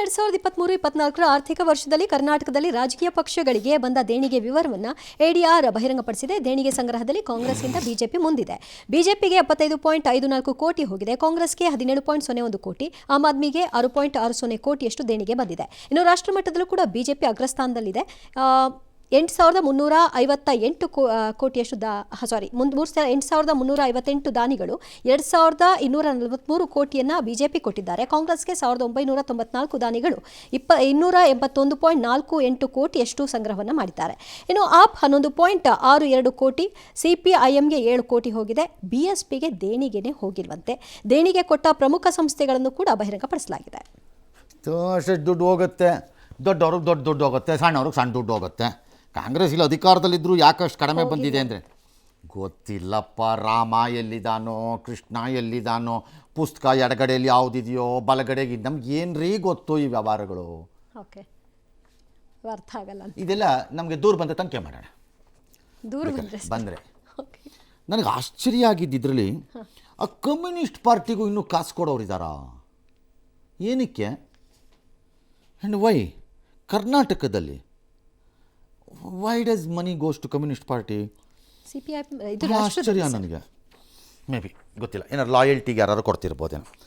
2023-24ರ ಆರ್ಥಿಕ ವರ್ಷದಲ್ಲಿ ಕರ್ನಾಟಕದಲ್ಲಿ ರಾಜಕೀಯ ಪಕ್ಷಗಳಿಗೆ ಬಂದ ದೇಣಿಗೆ ವಿವರವನ್ನು ಎಡಿಆರ್ ಬಹಿರಂಗಪಡಿಸಿದೆ. ದೇಣಿಗೆ ಸಂಗ್ರಹದಲ್ಲಿ ಕಾಂಗ್ರೆಸ್ಗಿಂತ ಬಿಜೆಪಿ ಮುಂದಿದೆ. ಬಿಜೆಪಿಗೆ 75.54 ಕೋಟಿ ಹೋಗಿದೆ, ಕಾಂಗ್ರೆಸ್ಗೆ 17.01 ಕೋಟಿ, ಆಮ್ ಆದ್ಮಿಗೆ 6.60 ಕೋಟಿಯಷ್ಟು ದೇಣಿಗೆ ಬಂದಿದೆ. ಇನ್ನು ರಾಷ್ಟ್ರ ಮಟ್ಟದಲ್ಲೂ ಕೂಡ ಬಿಜೆಪಿ ಅಗ್ರಸ್ಥಾನದಲ್ಲಿದೆ. 8,358 ಕೋಟಿಯಷ್ಟು 8,358 ದಾನಿಗಳು 2,243 ಕೋಟಿಯನ್ನು ಬಿಜೆಪಿ ಕೊಟ್ಟಿದ್ದಾರೆ. ಕಾಂಗ್ರೆಸ್ಗೆ 1,994 ದಾನಿಗಳು 281.48 ಕೋಟಿಯಷ್ಟು ಸಂಗ್ರಹವನ್ನು ಮಾಡಿದ್ದಾರೆ. ಇನ್ನು ಆಪ್ 11.62 ಕೋಟಿ, ಸಿಪಿಐಎಂಗೆ 7 ಕೋಟಿ ಹೋಗಿದೆ. ಬಿಎಸ್ಪಿಗೆ ದೇಣಿಗೆನೇ ಹೋಗಿಲ್ವಂತೆ. ದೇಣಿಗೆ ಕೊಟ್ಟ ಪ್ರಮುಖ ಸಂಸ್ಥೆಗಳನ್ನು ಕೂಡ ಬಹಿರಂಗಪಡಿಸಲಾಗಿದೆ. ಅಷ್ಟು ದುಡ್ಡು ಹೋಗುತ್ತೆ, ದೊಡ್ಡವ್ರಿಗೆ ದುಡ್ಡು ಹೋಗುತ್ತೆ, ಸಣ್ಣವ್ರಿಗೆ ಸಣ್ಣ ದುಡ್ಡು ಹೋಗುತ್ತೆ. ಕಾಂಗ್ರೆಸ್ ಇಲ್ಲಿ ಅಧಿಕಾರದಲ್ಲಿದ್ದರೂ ಯಾಕಷ್ಟು ಕಡಿಮೆ ಬಂದಿದೆ ಅಂದರೆ ಗೊತ್ತಿಲ್ಲಪ್ಪ. ರಾಮ ಎಲ್ಲಿದ್ದಾನೋ, ಕೃಷ್ಣ ಎಲ್ಲಿದ್ದಾನೋ, ಪುಸ್ತಕ ಎಡಗಡೆಯಲ್ಲಿ ಯಾವುದಿದೆಯೋ, ಬಲಗಡೆಗೆ ನಮ್ಗೆ ಏನ್ರೀ ಗೊತ್ತು ಈ ವ್ಯವಹಾರಗಳು. ಓಕೆ, ಅರ್ಥ ಆಗಲ್ಲ. ಇದೆಲ್ಲ ನಮಗೆ ದೂರ ಬಂದ ತನಿಖೆ ಮಾಡೋಣ. ದೂರ ಬಂದರೆ ನನಗೆ ಆಶ್ಚರ್ಯ ಆಗಿದ್ದು ಇದರಲ್ಲಿ ಆ ಕಮ್ಯುನಿಸ್ಟ್ ಪಾರ್ಟಿಗೂ ಇನ್ನೂ ಕಾಸು ಕೊಡೋರಿದ್ದಾರಾ? ಏನಕ್ಕೆ? ಆ್ಯಂಡ್ ವೈ ಕರ್ನಾಟಕದಲ್ಲಿ why does money goes to communist party? CPI ಆಶ್ಚರ್ಯ ನನಗೆ. ಮೇ ಬಿ ಗೊತ್ತಿಲ್ಲ, ಏನಾರು ಲಾಯಲ್ಟಿಗೆ ಯಾರು ಕೊಡ್ತಿರ್ಬೋದೇನೋ.